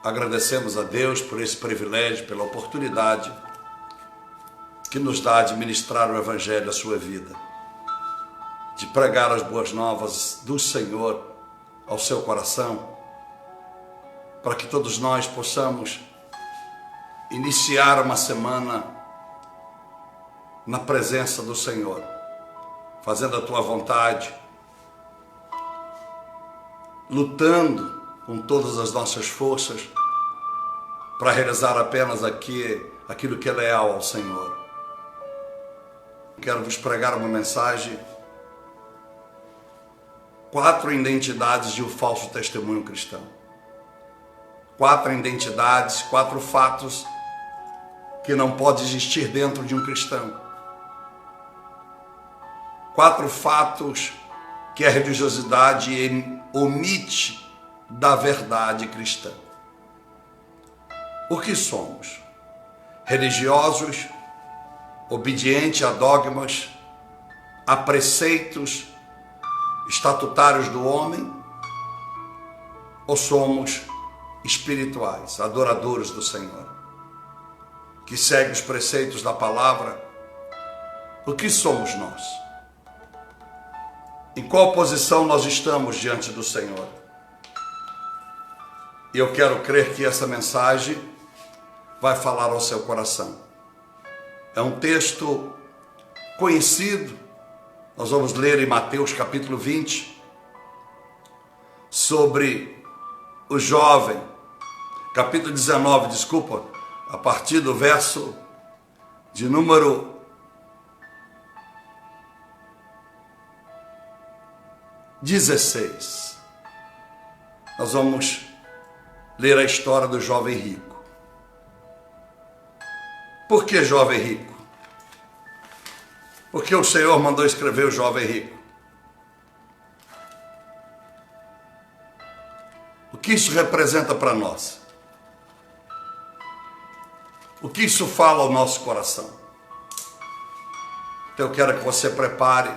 Agradecemos a Deus por esse privilégio, pela oportunidade que nos dá de ministrar o Evangelho à sua vida, de pregar as boas novas do Senhor ao seu coração, para que todos nós possamos iniciar uma semana na presença do Senhor, fazendo a tua vontade, lutando com todas as nossas forças para realizar apenas aquilo que é leal ao Senhor. Quero vos pregar uma mensagem: 4 identidades de um falso testemunho cristão. 4 identidades, 4 fatos que não pode existir dentro de um cristão. 4 fatos que a religiosidade omite da verdade cristã. O que somos? Religiosos, obedientes a dogmas, a preceitos estatutários do homem? Ou somos espirituais, adoradores do Senhor, que seguem os preceitos da palavra? O que somos nós? Em qual posição nós estamos diante do Senhor? E eu quero crer que essa mensagem vai falar ao seu coração. É um texto conhecido. Nós vamos ler em Mateus capítulo 20 sobre o jovem, capítulo 19, a partir do verso de número 16. Nós vamos ler a história do jovem rico. Por que jovem rico? Porque o Senhor mandou escrever o jovem rico. O que isso representa para nós? O que isso fala ao nosso coração? Então eu quero que você prepare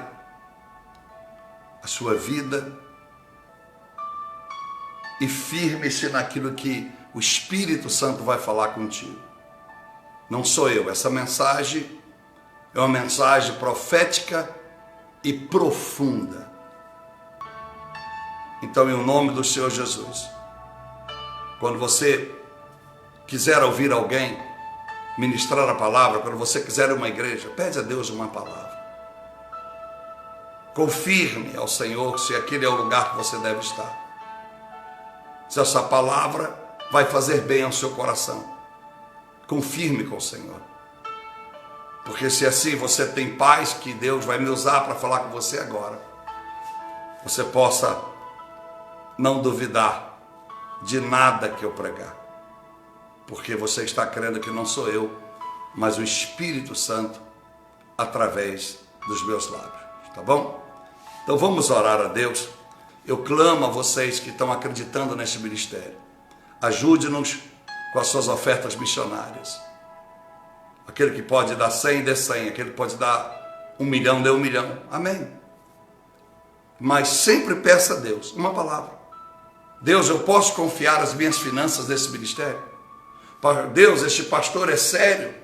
a sua vida e firme-se naquilo que o Espírito Santo vai falar contigo. Não sou eu. Essa mensagem é uma mensagem profética e profunda. Então, em nome do Senhor Jesus, quando você quiser ouvir alguém ministrar a palavra, quando você quiser uma igreja, pede a Deus uma palavra. Confirme ao Senhor se aquele é o lugar que você deve estar. Se essa palavra vai fazer bem ao seu coração. Confirme com o Senhor. Porque se assim você tem paz, que Deus vai me usar para falar com você agora, você possa não duvidar de nada que eu pregar. Porque você está crendo que não sou eu, mas o Espírito Santo através dos meus lábios. Tá bom? Então vamos orar a Deus. Eu clamo a vocês que estão acreditando nesse ministério. Ajude-nos com as suas ofertas missionárias. Aquele que pode dar 100, dê 100. Aquele que pode dar 1 milhão, dê 1 milhão. Amém. Mas sempre peça a Deus uma palavra. Deus, eu posso confiar as minhas finanças nesse ministério? Deus, este pastor é sério?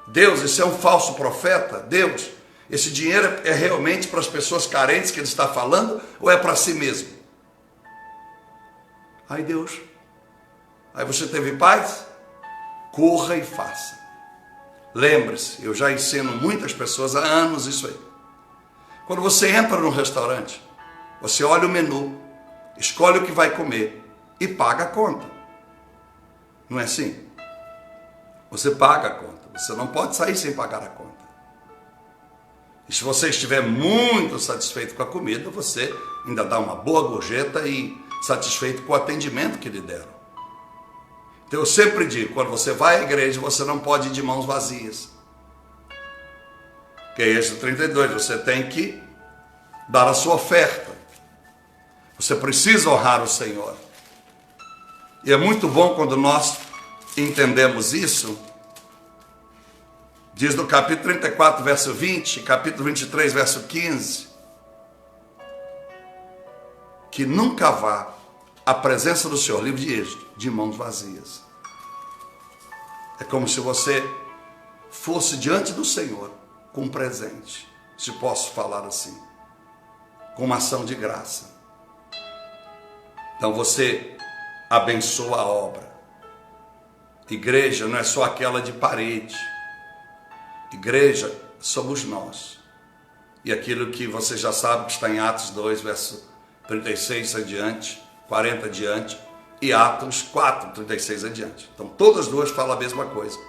Deus, esse é um falso profeta? Deus, esse dinheiro é realmente para as pessoas carentes que ele está falando ou é para si mesmo? Ai, Deus, aí você teve paz? Corra e faça. Lembre-se, eu já ensino muitas pessoas há anos isso aí. Quando você entra num restaurante, você olha o menu, escolhe o que vai comer e paga a conta. Não é assim? Você paga a conta. Você não pode sair sem pagar a conta. E se você estiver muito satisfeito com a comida, você ainda dá uma boa gorjeta e satisfeito com o atendimento que lhe deram. Então eu sempre digo, quando você vai à igreja, você não pode ir de mãos vazias. Que é Êxodo 32, você tem que dar a sua oferta. Você precisa honrar o Senhor. E é muito bom quando nós entendemos isso. Diz no capítulo 34, verso 20, capítulo 23, verso 15, que nunca vá a presença do Senhor, livro de Êxodo, de mãos vazias. É como se você fosse diante do Senhor com um presente, se posso falar assim, com uma ação de graça. Então você abençoa a obra. Igreja não é só aquela de parede. Igreja somos nós. E aquilo que você já sabe que está em Atos 2, verso 36 adiante, 40 adiante, e Atos 4, 36 adiante. Então todas as duas falam a mesma coisa.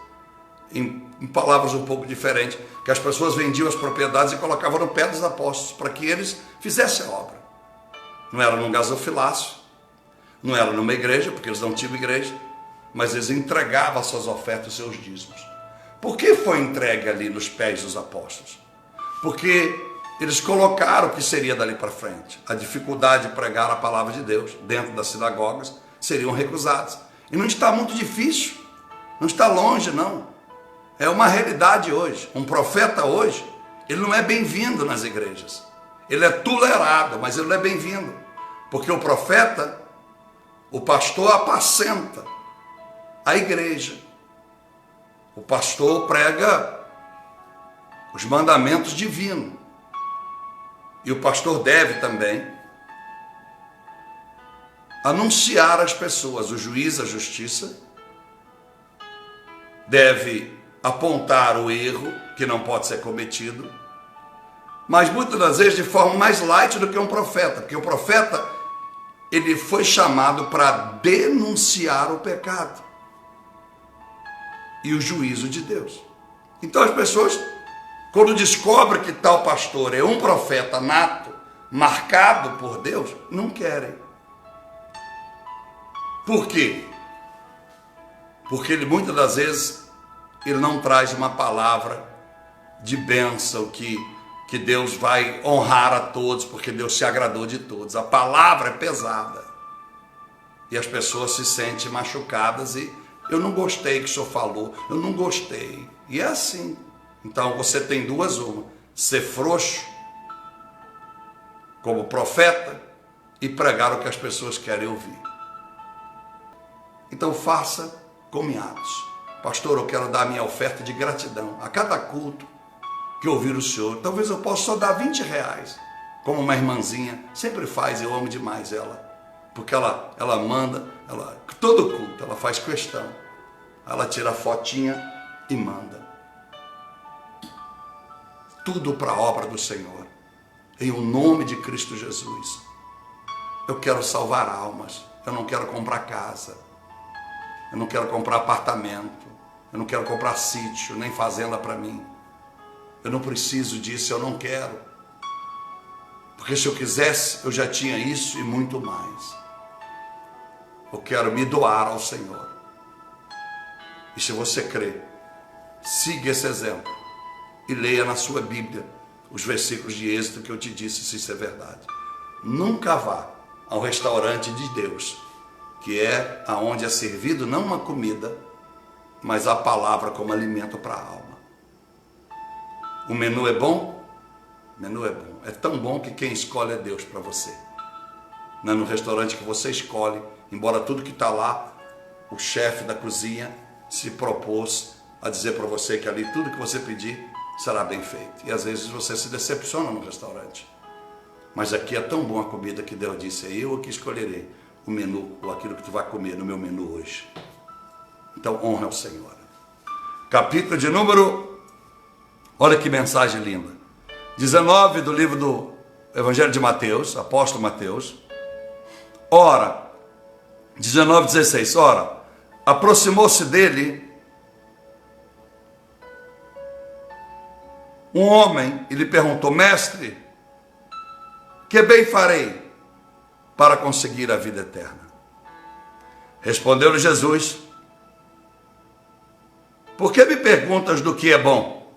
Em palavras um pouco diferentes, que as pessoas vendiam as propriedades e colocavam no pé dos apóstolos, para que eles fizessem a obra. Não era num gasofilácio, não era numa igreja, porque eles não tinham igreja, mas eles entregavam as suas ofertas, os seus dízimos. Por que foi entregue ali nos pés dos apóstolos? Porque eles colocaram o que seria dali para frente. A dificuldade de pregar a palavra de Deus dentro das sinagogas seriam recusados. E não está muito difícil, não está longe não. É uma realidade hoje. Um profeta hoje, ele não é bem-vindo nas igrejas. Ele é tolerado, mas ele não é bem-vindo. Porque o profeta, o pastor apacenta a igreja. O pastor prega os mandamentos divinos. E o pastor deve também anunciar às pessoas, o juiz, a justiça, deve apontar o erro que não pode ser cometido, mas muitas das vezes de forma mais light do que um profeta, porque o profeta, ele foi chamado para denunciar o pecado e o juízo de Deus. Então as pessoas, quando descobrem que tal pastor é um profeta nato, marcado por Deus, não querem. Por quê? Porque ele muitas das vezes ele não traz uma palavra de bênção que Deus vai honrar a todos, porque Deus se agradou de todos. A palavra é pesada. E as pessoas se sentem machucadas e eu não gostei que o senhor falou, eu não gostei. E é assim. Então você tem duas, uma, ser frouxo como profeta e pregar o que as pessoas querem ouvir. Então faça como em Atos. Pastor, eu quero dar a minha oferta de gratidão a cada culto que ouvir o senhor. Talvez eu possa só dar 20 reais, como uma irmãzinha sempre faz, eu amo demais ela, porque ela manda, todo culto ela faz questão, ela tira a fotinha e manda. Tudo para a obra do Senhor, em o nome de Cristo Jesus. Eu quero salvar almas, eu não quero comprar casa, eu não quero comprar apartamento, eu não quero comprar sítio, nem fazenda para mim. Eu não preciso disso, eu não quero. Porque se eu quisesse, eu já tinha isso e muito mais. Eu quero me doar ao Senhor. E se você crê, siga esse exemplo e leia na sua Bíblia os versículos de Êxodo que eu te disse, se isso é verdade. Nunca vá ao restaurante de Deus, que é aonde é servido não uma comida, mas a palavra como alimento para a alma. O menu é bom? O menu é bom. É tão bom que quem escolhe é Deus para você. Não é no restaurante que você escolhe, embora tudo que está lá, o chefe da cozinha se propôs a dizer para você que ali tudo que você pedir será bem feito. E às vezes você se decepciona no restaurante. Mas aqui é tão boa a comida que Deus disse, é eu que escolherei o menu, ou aquilo que tu vai comer no meu menu hoje. Então honra ao Senhor. Capítulo de número, olha que mensagem linda, 19 do livro do Evangelho de Mateus, apóstolo Mateus. Ora, 19:16, ora, aproximou-se dele um homem e lhe perguntou, mestre, que bem farei para conseguir a vida eterna? Respondeu-lhe Jesus, por que me perguntas do que é bom?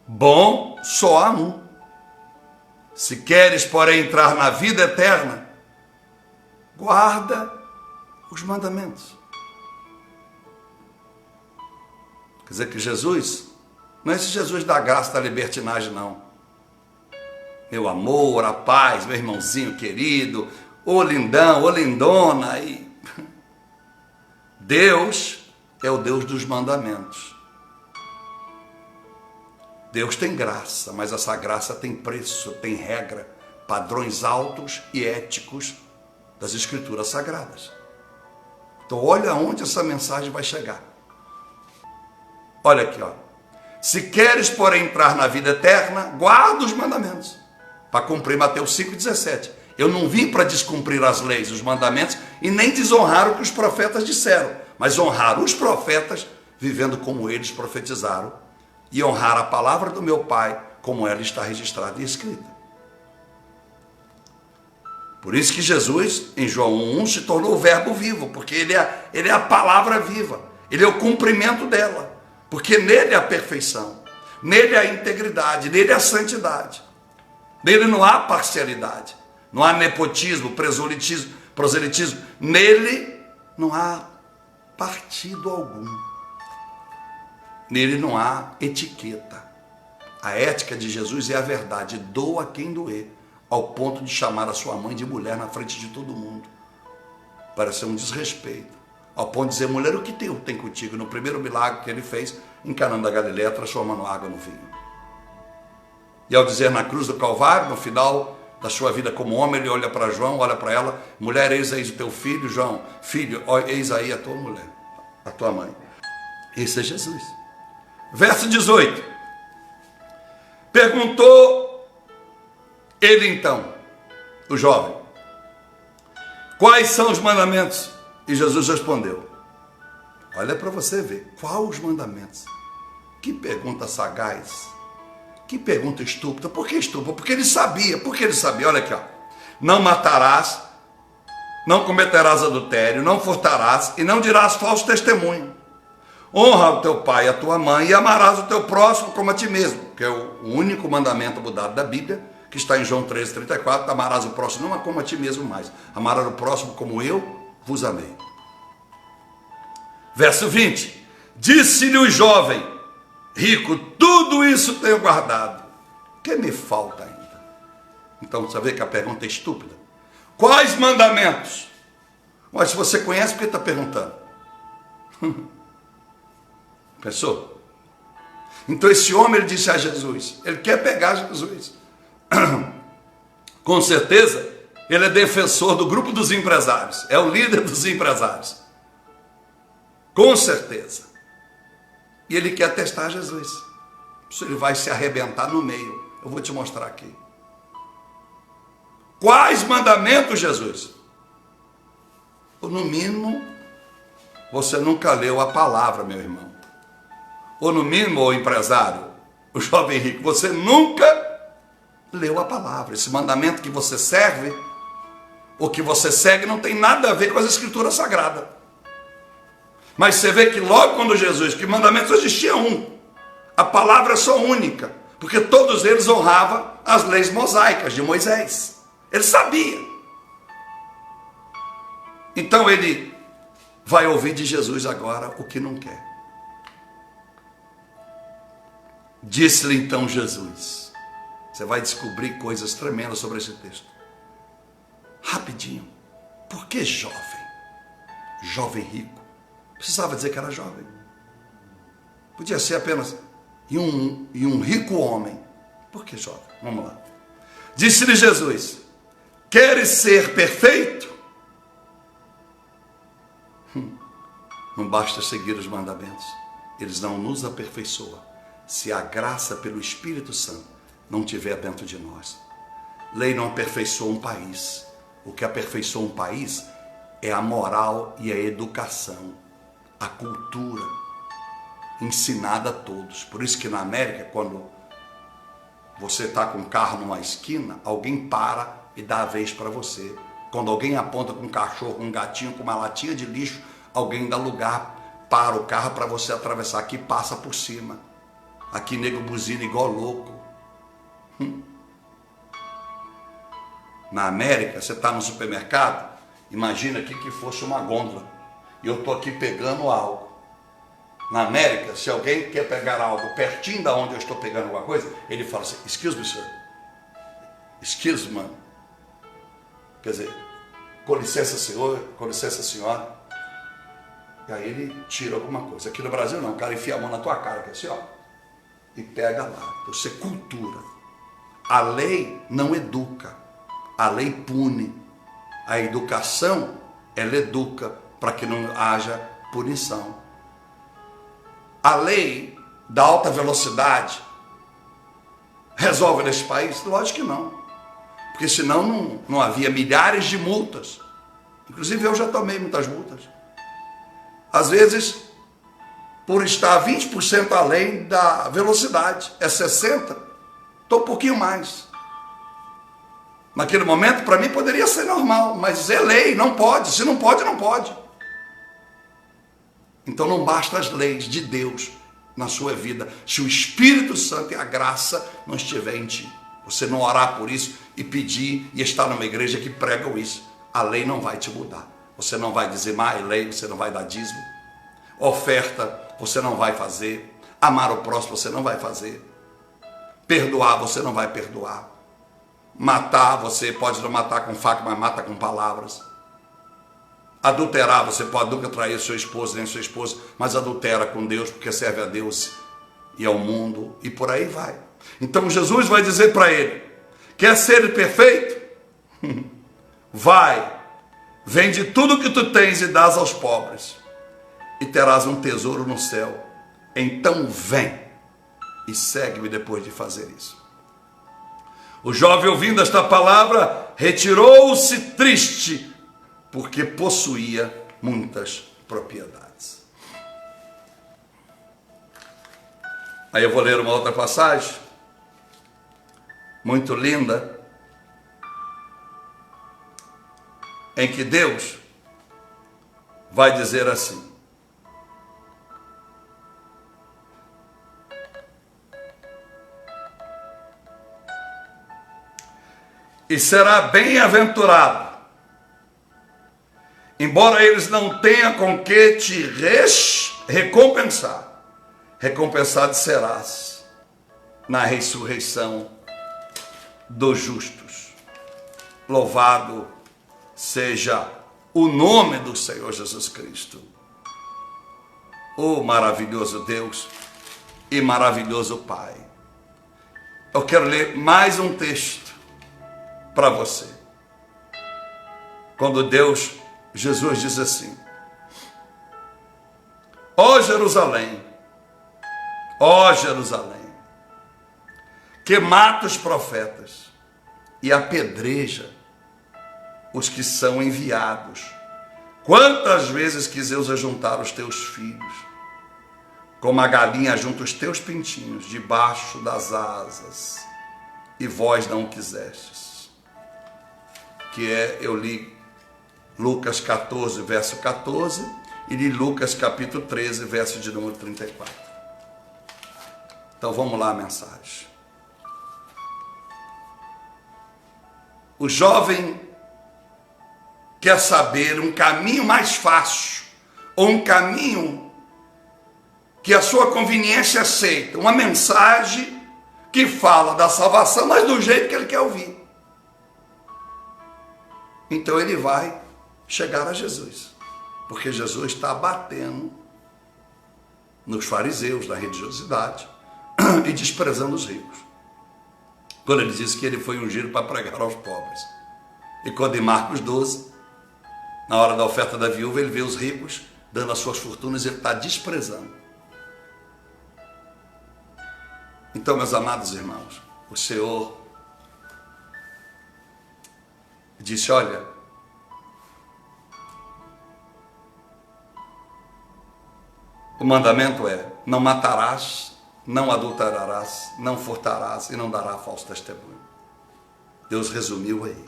Bom só há um. Se queres, porém, entrar na vida eterna, guarda os mandamentos. Quer dizer que Jesus, não é esse Jesus da graça, da libertinagem, não. Meu amor, a paz, meu irmãozinho querido, ô lindão, ô lindona. E Deus é o Deus dos mandamentos. Deus tem graça, mas essa graça tem preço, tem regra, padrões altos e éticos das Escrituras Sagradas. Então olha onde essa mensagem vai chegar. Olha aqui, ó. Se queres, porém, entrar na vida eterna, guarda os mandamentos. Para cumprir Mateus 5,17. Eu não vim para descumprir as leis, os mandamentos, e nem desonrar o que os profetas disseram, mas honrar os profetas vivendo como eles profetizaram, e honrar a palavra do meu Pai como ela está registrada e escrita. Por isso que Jesus, em João 1, se tornou o verbo vivo, porque ele é a palavra viva, ele é o cumprimento dela, porque nele é a perfeição, nele é a integridade, nele é a santidade, nele não há parcialidade, não há nepotismo, proselitismo, nele não há partido algum. Nele não há etiqueta. A ética de Jesus é a verdade. Doa quem doer, ao ponto de chamar a sua mãe de mulher na frente de todo mundo. Parece um desrespeito. Ao ponto de dizer, mulher, o que tem contigo? No primeiro milagre que ele fez, em Caná da Galileia, transformando água no vinho. E ao dizer na cruz do Calvário, no final da sua vida como homem, ele olha para João, olha para ela, mulher, eis aí o teu filho, João, filho, eis aí a tua mulher, a tua mãe. Esse é Jesus. Verso 18, perguntou ele então, o jovem, quais são os mandamentos? E Jesus respondeu, olha para você ver, qual os mandamentos? Que pergunta sagaz, que pergunta estúpida. Por que estúpida? Porque ele sabia, olha aqui, ó. Não matarás, não cometerás adultério, não furtarás e não dirás falso testemunho. Honra o teu pai e a tua mãe e amarás o teu próximo como a ti mesmo, que é o único mandamento mudado da Bíblia, que está em João 13:34, amarás o próximo não como a ti mesmo mais, amarás o próximo como eu vos amei. Verso 20, disse-lhe o jovem rico, tudo isso tenho guardado, que me falta ainda? Então você vê que a pergunta é estúpida. Quais mandamentos? Mas se você conhece, por que está perguntando? Pensou? Então esse homem, ele disse a Jesus, ele quer pegar Jesus. Com certeza, ele é defensor do grupo dos empresários, é o líder dos empresários. Com certeza. E ele quer testar Jesus. Ele vai se arrebentar no meio. Eu vou te mostrar aqui. Quais mandamentos, Jesus? Ou no mínimo, você nunca leu a palavra, meu irmão. Ou no mínimo, o empresário, o jovem rico, você nunca leu a palavra. Esse mandamento que você serve, ou que você segue, não tem nada a ver com as Escrituras Sagradas. Mas você vê que logo quando Jesus, que mandamento só existia um, a palavra é só única, porque todos eles honravam as leis mosaicas de Moisés. Ele sabia. Então ele vai ouvir de Jesus agora o que não quer. Disse-lhe então Jesus, você vai descobrir coisas tremendas sobre esse texto. Rapidinho, por que jovem? Jovem rico. Precisava dizer que era jovem. Podia ser apenas e um rico homem. Por que jovem? Vamos lá. Disse-lhe Jesus, queres ser perfeito? Não basta seguir os mandamentos. Eles não nos aperfeiçoam se a graça pelo Espírito Santo não estiver dentro de nós. Lei não aperfeiçoa um país. O que aperfeiçoa um país é a moral e a educação, a cultura ensinada a todos. Por isso que na América, quando você está com um carro numa esquina, alguém para e dá a vez para você. Quando alguém aponta com um cachorro, um gatinho, com uma latinha de lixo, alguém dá lugar, para o carro para você atravessar. Aqui passa por cima. Aqui nego buzina igual louco. Na América, você está no supermercado, imagina aqui que fosse uma gôndola. E eu estou aqui pegando algo. Na América, se alguém quer pegar algo pertinho da onde eu estou pegando alguma coisa, ele fala assim, excuse me, sir. Excuse me. Quer dizer, com licença, senhor, com licença, senhora. E aí ele tira alguma coisa. Aqui no Brasil não, o cara enfia a mão na tua cara, que é assim, ó, e pega lá. Você cultura. A lei não educa, a lei pune. A educação, ela educa para que não haja punição. A lei da alta velocidade resolve nesse país? Lógico que não. Porque senão não havia milhares de multas. Inclusive eu já tomei muitas multas. Às vezes, por estar 20% além da velocidade, é 60%, estou um pouquinho mais. Naquele momento, para mim, poderia ser normal, mas é lei, não pode. Se não pode, não pode. Então não basta as leis de Deus na sua vida, se o Espírito Santo e a graça não estiver em ti. Você não orar por isso e pedir e estar numa igreja que pregam isso. A lei não vai te mudar. Você não vai dizimar a lei, você não vai dar dízimo. Oferta, você não vai fazer. Amar o próximo, você não vai fazer. Perdoar, você não vai perdoar. Matar, você pode não matar com faca, mas mata com palavras. Adulterar, você pode nunca trair seu esposo nem sua esposa, mas adultera com Deus, porque serve a Deus e ao mundo, e por aí vai. Então Jesus vai dizer para ele: quer ser perfeito? Vai, vende tudo que tu tens e dás aos pobres, e terás um tesouro no céu. Então vem e segue-me depois de fazer isso. O jovem, ouvindo esta palavra, retirou-se triste, porque possuía muitas propriedades. Aí eu vou ler uma outra passagem, muito linda, em que Deus vai dizer assim: e será bem-aventurado, embora eles não tenham com que te recompensar, recompensado serás na ressurreição dos justos. Louvado seja o nome do Senhor Jesus Cristo. Oh, maravilhoso Deus e maravilhoso Pai. Eu quero ler mais um texto para você. Quando Jesus diz assim: ó Jerusalém, que mata os profetas e apedreja os que são enviados, quantas vezes quis eu ajuntar os teus filhos, como a galinha junta os teus pintinhos debaixo das asas, e vós não quisestes. Eu li Lucas 14, verso 14, e li Lucas capítulo 13, verso de número 34. Então vamos lá a mensagem. O jovem quer saber um caminho mais fácil, ou um caminho que a sua conveniência aceita, uma mensagem que fala da salvação, mas do jeito que ele quer ouvir. Então ele vai chegar a Jesus, porque Jesus está batendo nos fariseus, na religiosidade, e desprezando os ricos. Quando ele disse que ele foi ungido para pregar aos pobres. E quando em Marcos 12, na hora da oferta da viúva, ele vê os ricos dando as suas fortunas e ele está desprezando. Então, meus amados irmãos, o Senhor disse: olha, o mandamento é: não matarás, não adulterarás, não furtarás e não dará falso testemunho. Deus resumiu aí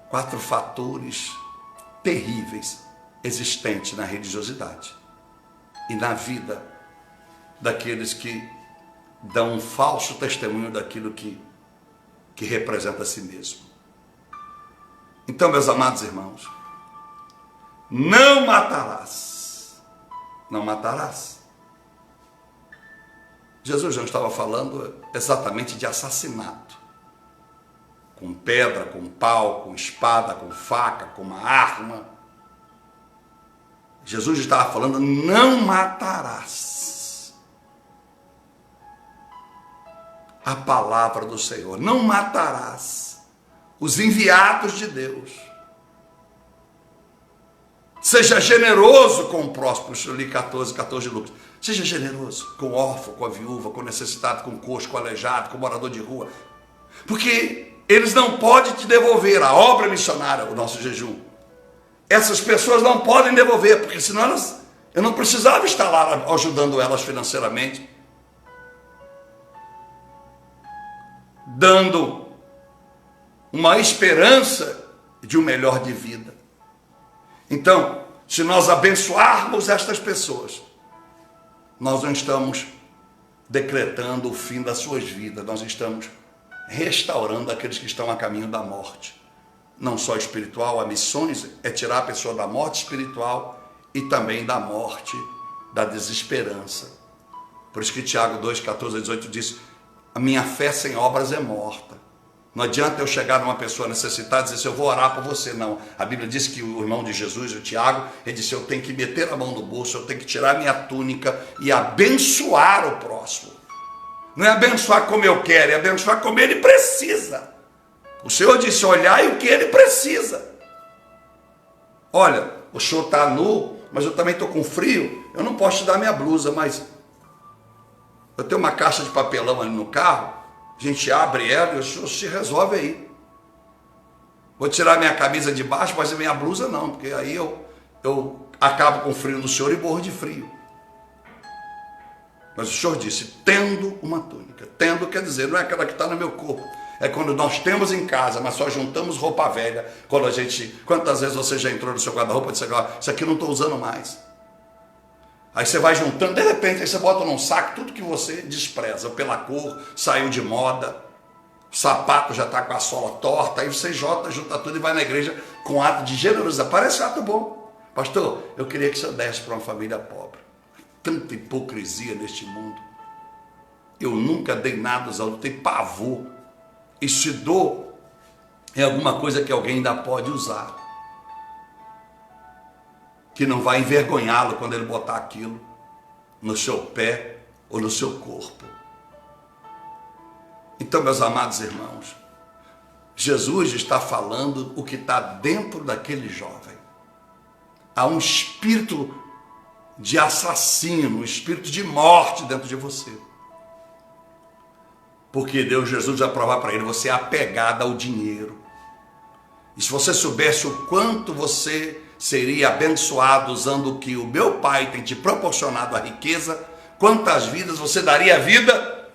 4 fatores terríveis existentes na religiosidade e na vida daqueles que dão um falso testemunho daquilo que representa a si mesmo. Então, meus amados irmãos, não matarás. Não matarás. Jesus não estava falando exatamente de assassinato. com pedra, com pau, com espada, com faca, com uma arma. Jesus estava falando, não matarás. A palavra do Senhor, não matarás os enviados de Deus. Seja generoso com o próximo, eu li 14 de Lucas. Seja generoso com o órfão, com a viúva, com o necessitado, com o coxo, com o aleijado, com o morador de rua. Porque eles não podem te devolver a obra missionária, o nosso jejum. Essas pessoas não podem devolver, porque senão eu não precisava estar lá ajudando elas financeiramente, dando uma esperança de um melhor de vida. Então, se nós abençoarmos estas pessoas, nós não estamos decretando o fim das suas vidas, nós estamos restaurando aqueles que estão a caminho da morte. Não só espiritual, a missões é tirar a pessoa da morte espiritual e também da morte da desesperança. Por isso que Tiago 2, 14 a 18 diz, a minha fé sem obras é morta. Não adianta eu chegar numa pessoa necessitada e dizer assim, eu vou orar por você. Não. A Bíblia diz que o irmão de Jesus, o Tiago, ele disse, eu tenho que meter a mão no bolso, eu tenho que tirar a minha túnica e abençoar o próximo. Não é abençoar como eu quero, é abençoar como ele precisa. O Senhor disse, olhai o que ele precisa. Olha, o senhor está nu, mas eu também estou com frio, eu não posso te dar minha blusa, mas eu tenho uma caixa de papelão ali no carro, a gente abre ela e o senhor se resolve aí. Vou tirar minha camisa de baixo, mas a minha blusa não, porque aí eu acabo com o frio do senhor e morro de frio. Mas o senhor disse, tendo uma túnica. Tendo quer dizer, não é aquela que está no meu corpo. É quando nós temos em casa, mas só juntamos roupa velha. Quando a gente, quantas vezes você já entrou no seu guarda-roupa e disse, isso aqui eu não estou usando mais. Aí você vai juntando, de repente, aí você bota num saco tudo que você despreza, pela cor, saiu de moda, o sapato já está com a sola torta, aí você junta tudo e vai na igreja com ato de generosidade. Parece ato bom. Pastor, eu queria que você desse para uma família pobre. Tanta hipocrisia neste mundo. Eu nunca dei nada aos outros, tenho pavor. E se dou, é alguma coisa que alguém ainda pode usar. Que não vai envergonhá-lo quando ele botar aquilo no seu pé ou no seu corpo. Então, meus amados irmãos, Jesus está falando o que está dentro daquele jovem. Há um espírito de assassino, um espírito de morte dentro de você. Porque Jesus vai provar para ele, você é apegado ao dinheiro. E se você soubesse o quanto você seria abençoado usando o que o meu Pai tem te proporcionado a riqueza, quantas vidas você daria a vida,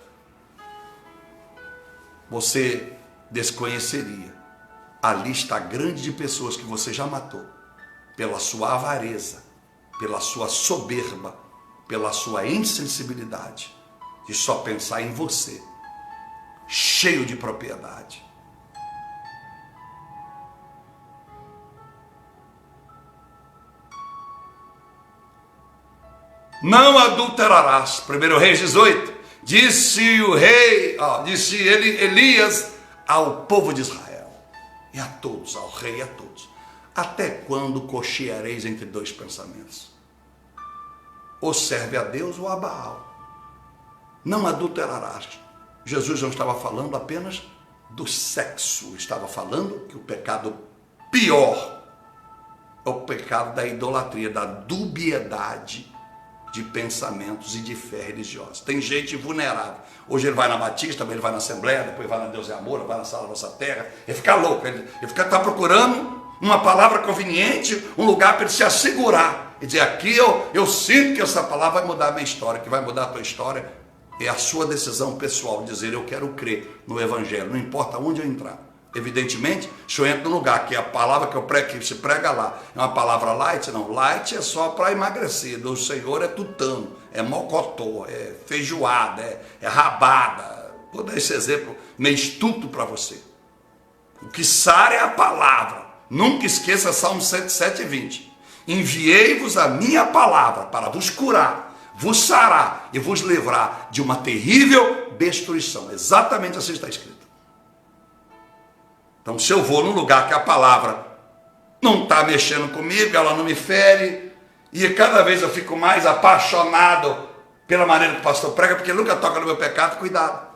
você desconheceria a lista grande de pessoas que você já matou, pela sua avareza, pela sua soberba, pela sua insensibilidade, de só pensar em você, cheio de propriedade. Não adulterarás. 1 Reis 18. Disse o rei, disse Elias ao povo de Israel, e a todos, ao rei e a todos, até quando cocheareis entre dois pensamentos? Ou serve a Deus ou a Baal. Não adulterarás. Jesus não estava falando apenas do sexo, estava falando que o pecado pior é o pecado da idolatria, da dubiedade de pensamentos e de fé religiosa. Tem gente vulnerável. Hoje ele vai na Batista, ele vai na Assembleia, depois vai na Deus é Amor, vai na Sala da Nossa Terra. Ele fica louco, ele está procurando uma palavra conveniente, um lugar para ele se assegurar. E dizer, aqui eu sinto que essa palavra vai mudar a minha história, que vai mudar a tua história. É a sua decisão pessoal, dizer, eu quero crer no Evangelho, não importa onde eu entrar. Evidentemente, se eu entro no lugar que a palavra que eu prego, que se prega lá, é uma palavra light, não, light é só para emagrecer, do Senhor é tutano, é mocotó, é feijoada, é rabada. Vou dar esse exemplo meio estúpido para você. O que sara é a palavra. Nunca esqueça Salmo 107 e 20. Enviei-vos a minha palavra para vos curar, vos sarar e vos livrar de uma terrível destruição. Exatamente assim está escrito. Então, se eu vou num lugar que a palavra não está mexendo comigo, ela não me fere, e cada vez eu fico mais apaixonado pela maneira que o pastor prega, porque ele nunca toca no meu pecado, cuidado.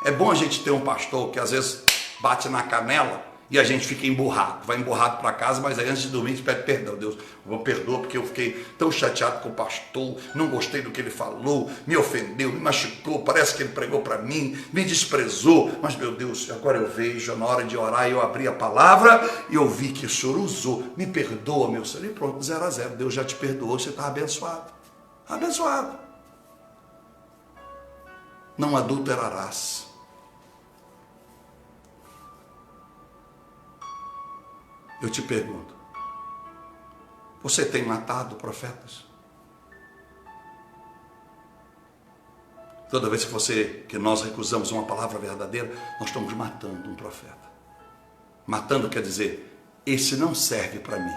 É bom a gente ter um pastor que às vezes bate na canela e a gente fica emburrado, vai emburrado para casa, mas aí antes de dormir a gente pede perdão. Deus, eu perdoa porque eu fiquei tão chateado com o pastor, não gostei do que ele falou, me ofendeu, me machucou, parece que ele pregou para mim, me desprezou, mas meu Deus, agora eu vejo, na hora de orar, eu abri a palavra e eu vi que o Senhor usou, me perdoa, meu Senhor, e pronto, 0-0, Deus já te perdoou, você está abençoado, abençoado. Não adulterarás. Eu te pergunto, você tem matado profetas? Toda vez que nós recusamos uma palavra verdadeira, nós estamos matando um profeta. Matando quer dizer, esse não serve para mim.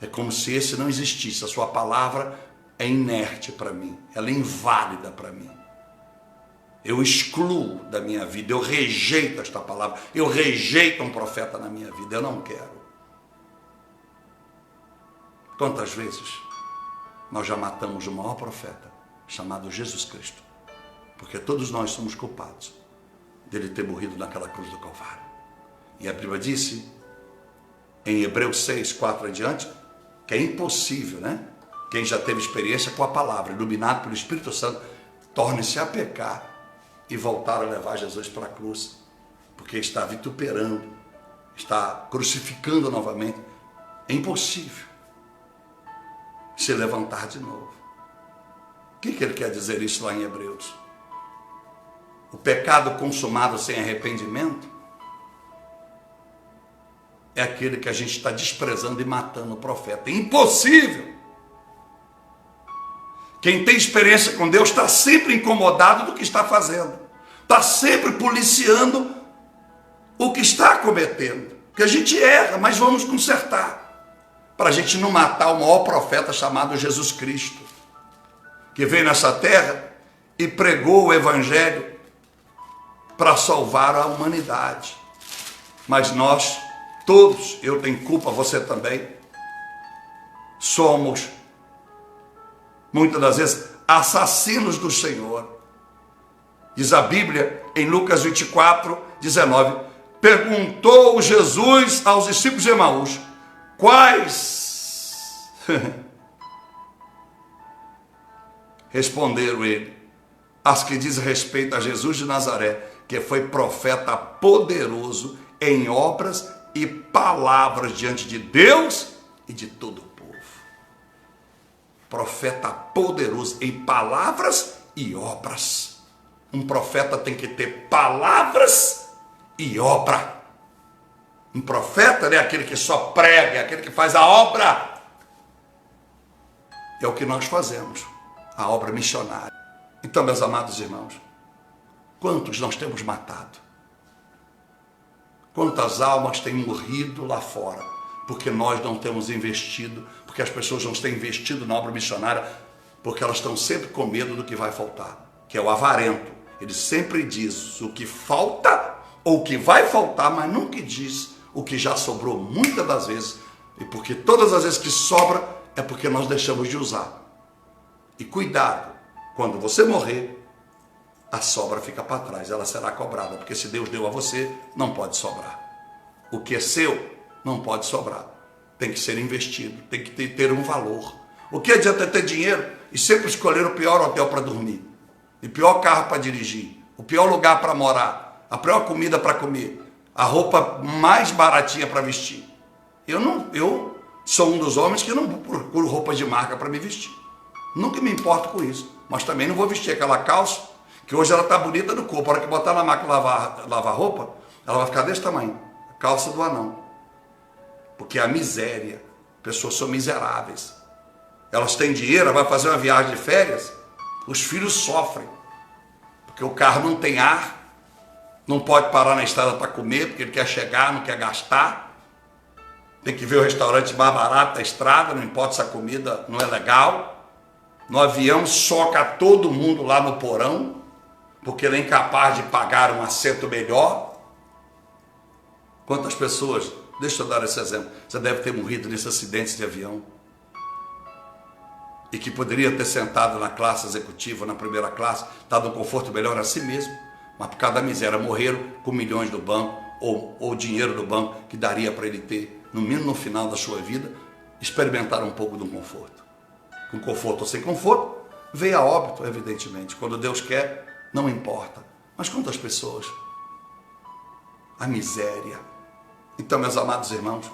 É como se esse não existisse, a sua palavra é inerte para mim, ela é inválida para mim. Eu excluo da minha vida, eu rejeito esta palavra, eu rejeito um profeta na minha vida, eu não quero. Quantas vezes nós já matamos o maior profeta, chamado Jesus Cristo, porque todos nós somos culpados dele ter morrido naquela cruz do Calvário. E a Bíblia disse, em Hebreus 6, 4 adiante, que é impossível, né? Quem já teve experiência com a palavra, iluminado pelo Espírito Santo, torne-se a pecar e voltar a levar Jesus para a cruz, porque está vituperando, está crucificando novamente. É impossível se levantar de novo. O que ele quer dizer isso lá em Hebreus? O pecado consumado sem arrependimento é aquele que a gente está desprezando e matando o profeta. É impossível. Quem tem experiência com Deus está sempre incomodado do que está fazendo. Está sempre policiando o que está cometendo. Porque a gente erra, mas vamos consertar. Para a gente não matar o maior profeta chamado Jesus Cristo, que veio nessa terra e pregou o Evangelho para salvar a humanidade. Mas nós, todos, eu tenho culpa, você também, somos muitas das vezes assassinos do Senhor. Diz a Bíblia em Lucas 24, 19, perguntou Jesus aos discípulos de Emaús, quais? Responderam ele, as que diz respeito a Jesus de Nazaré, que foi profeta poderoso em obras e palavras diante de Deus e de todo o povo. Profeta poderoso em palavras e obras. Um profeta tem que ter palavras e obra. Um profeta é aquele que só prega, é aquele que faz a obra. É o que nós fazemos, a obra missionária. Então, meus amados irmãos, quantos nós temos matado? Quantas almas têm morrido lá fora? Porque nós não temos investido, porque as pessoas não têm investido na obra missionária, porque elas estão sempre com medo do que vai faltar, que é o avarento. Ele sempre diz o que falta ou o que vai faltar, mas nunca diz o que já sobrou muitas das vezes, e porque todas as vezes que sobra é porque nós deixamos de usar. E cuidado, quando você morrer, a sobra fica para trás, ela será cobrada, porque se Deus deu a você, não pode sobrar. O que é seu não pode sobrar, tem que ser investido, tem que ter um valor. O que adianta ter dinheiro e sempre escolher o pior hotel para dormir, o pior carro para dirigir, o pior lugar para morar, a pior comida para comer, a roupa mais baratinha para vestir? Eu sou um dos homens que não procuro roupa de marca para me vestir, nunca me importo com isso, mas também não vou vestir aquela calça que hoje ela está bonita no corpo, a hora que botar na máquina lavar roupa, ela vai ficar desse tamanho, a calça do anão. Porque a miséria, pessoas são miseráveis, elas têm dinheiro, vai fazer uma viagem de férias, os filhos sofrem, porque o carro não tem ar, não pode parar na estrada para comer, porque ele quer chegar, não quer gastar, tem que ver o restaurante mais barato da estrada, não importa se a comida não é legal, no avião soca todo mundo lá no porão, porque ele é incapaz de pagar um assento melhor. Quantas pessoas, deixa eu dar esse exemplo, você deve ter morrido nesse acidente de avião e que poderia ter sentado na classe executiva, na primeira classe, dado um conforto melhor a si mesmo, mas por causa da miséria morreram com milhões do banco ou dinheiro do banco que daria para ele ter, no mínimo no final da sua vida, experimentar um pouco de um conforto. Com conforto ou sem conforto, veio a óbito, evidentemente. Quando Deus quer, não importa. Mas quantas pessoas? A miséria. Então, meus amados irmãos,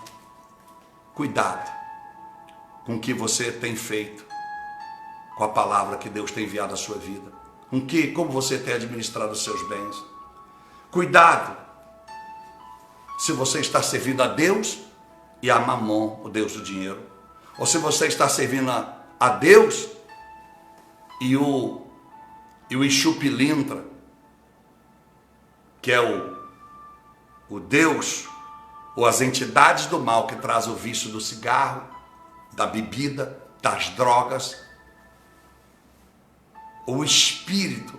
cuidado com o que você tem feito, com a palavra que Deus tem enviado à sua vida, como você tem administrado os seus bens. Cuidado se você está servindo a Deus e a Mamon, o Deus do dinheiro, ou se você está servindo a Deus e o Exu Pilintra, que é o Deus ou as entidades do mal que traz o vício do cigarro, da bebida, das drogas, o espírito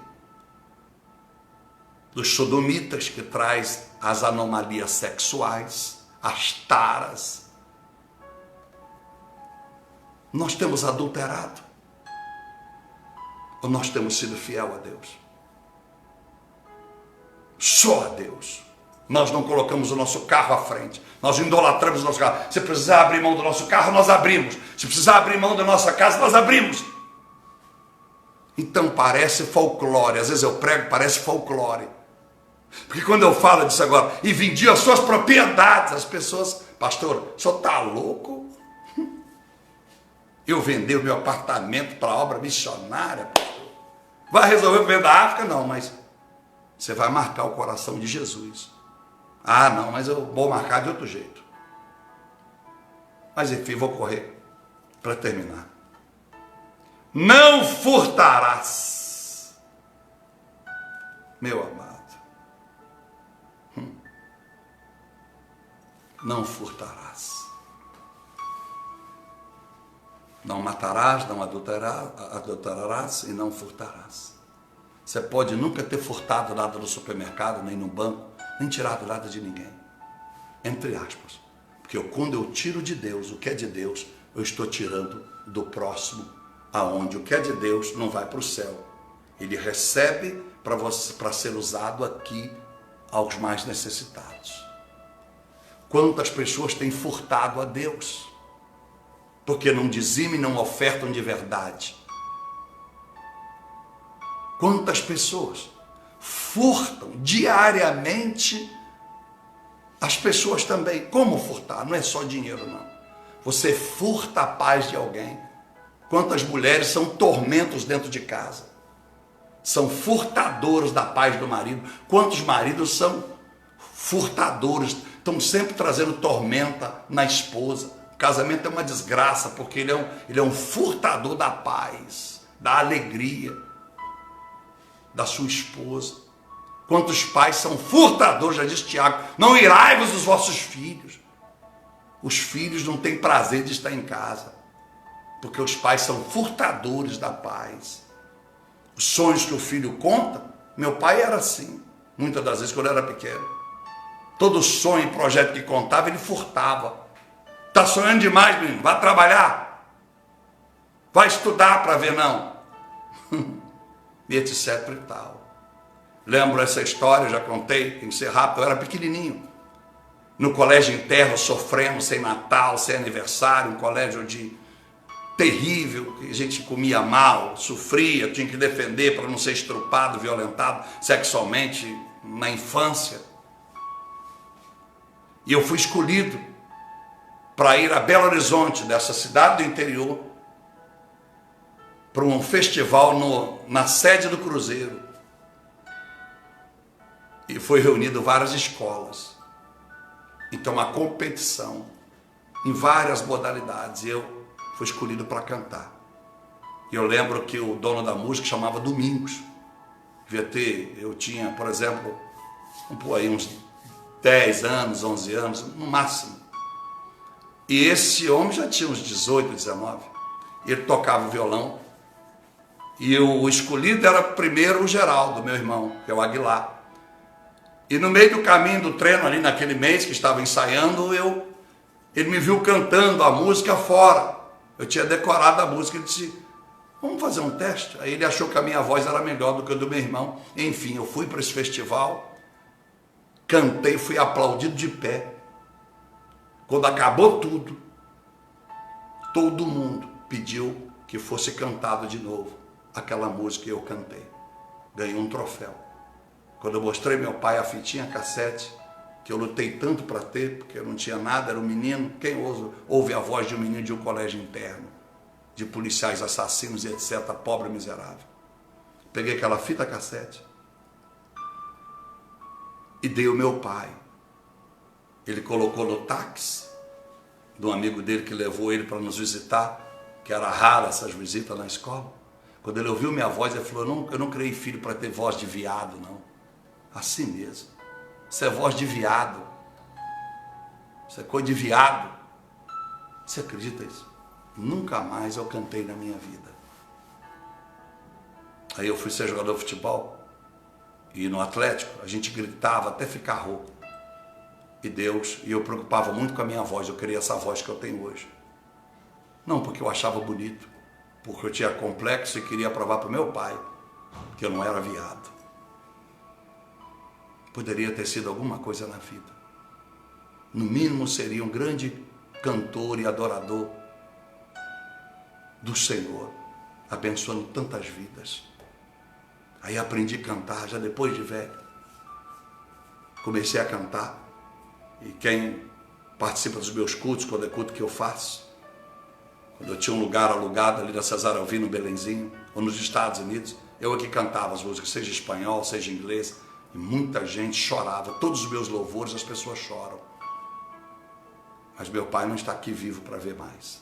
dos sodomitas que traz as anomalias sexuais, as taras. Nós temos adulterado ou nós temos sido fiel a Deus? Só a Deus. Nós não colocamos o nosso carro à frente, nós idolatramos o nosso carro. Se precisar abrir mão do nosso carro, nós abrimos. Se precisar abrir mão da nossa casa, nós abrimos. Então parece folclore, às vezes eu prego, parece folclore. Porque quando eu falo disso agora, e vendi as suas propriedades, as pessoas, pastor, o senhor está louco? Eu vendi o meu apartamento para a obra missionária, pastor. Vai resolver o problema da África? Não, mas você vai marcar o coração de Jesus. Ah, não, mas eu vou marcar de outro jeito. Mas enfim, vou correr para terminar. Não furtarás, meu amado. Não furtarás. Não matarás, não adulterarás e não furtarás. Você pode nunca ter furtado nada no supermercado, nem no banco, nem tirado nada de ninguém. Entre aspas. Porque quando eu tiro de Deus o que é de Deus, eu estou tirando do próximo, aonde o que é de Deus não vai para o céu. Ele recebe para ser usado aqui aos mais necessitados. Quantas pessoas têm furtado a Deus? Porque não dizimam e não ofertam de verdade. Quantas pessoas furtam diariamente as pessoas também? Como furtar? Não é só dinheiro, não. Você furta a paz de alguém. Quantas mulheres são tormentos dentro de casa? São furtadores da paz do marido. Quantos maridos são furtadores? Estão sempre trazendo tormenta na esposa. O casamento é uma desgraça, porque ele é um furtador da paz, da alegria da sua esposa. Quantos pais são furtadores, já disse Tiago, não irai-vos dos vossos filhos. Os filhos não têm prazer de estar em casa, porque os pais são furtadores da paz. Os sonhos que o filho conta, meu pai era assim, muitas das vezes quando eu era pequeno. Todo sonho e projeto que contava, ele furtava. Está sonhando demais, menino? Vai trabalhar. Vai estudar para ver, não. E etc e tal. Lembro essa história, já contei, tem que ser rápido, eu era pequenininho. No colégio interno, sofrendo, sem Natal, sem aniversário, um colégio terrível, que a gente comia mal, sofria, tinha que defender para não ser estrupado, violentado sexualmente na infância. E eu fui escolhido para ir a Belo Horizonte, dessa cidade do interior, para um festival na sede do Cruzeiro. E foi reunido várias escolas. Então, uma competição em várias modalidades. E eu fui escolhido para cantar. E eu lembro que o dono da música chamava Domingos. Eu tinha, por exemplo, uns 10 anos, 11 anos, no máximo. E esse homem já tinha uns 18, 19. Ele tocava violão. E o escolhido era primeiro o Geraldo, meu irmão, que é o Aguilar. E no meio do caminho do treino, ali naquele mês que estava ensaiando, ele me viu cantando a música fora. Eu tinha decorado a música, ele disse, vamos fazer um teste? Aí ele achou que a minha voz era melhor do que a do meu irmão. Enfim, eu fui para esse festival, cantei, fui aplaudido de pé. Quando acabou tudo, todo mundo pediu que fosse cantado de novo aquela música que eu cantei. Ganhei um troféu. Quando eu mostrei meu pai a fitinha cassete, que eu lutei tanto para ter, porque eu não tinha nada, era um menino, quem ouve a voz de um menino de um colégio interno, de policiais assassinos e etc., pobre e miserável. Peguei aquela fita cassete e dei ao meu pai. Ele colocou no táxi de um amigo dele que levou ele para nos visitar, que era rara essas visitas na escola. Quando ele ouviu minha voz, ele falou, eu não criei filho para ter voz de viado, não. Assim mesmo. Isso é voz de viado. Isso é coisa de viado. Você acredita nisso? Nunca mais eu cantei na minha vida. Aí eu fui ser jogador de futebol. E no Atlético, a gente gritava até ficar rouco. E eu preocupava muito com a minha voz. Eu queria essa voz que eu tenho hoje. Não porque eu achava bonito. Porque eu tinha complexo e queria provar para o meu pai que eu não era viado. Poderia ter sido alguma coisa na vida. No mínimo seria um grande cantor e adorador do Senhor, abençoando tantas vidas. Aí aprendi a cantar, já depois de velho. Comecei a cantar. E quem participa dos meus cultos, quando é culto que eu faço, quando eu tinha um lugar alugado ali na Cesar Alvino, no Belenzinho, ou nos Estados Unidos, eu aqui cantava as músicas, seja espanhol, seja inglês, e muita gente chorava. Todos os meus louvores as pessoas choram. Mas meu pai não está aqui vivo para ver mais.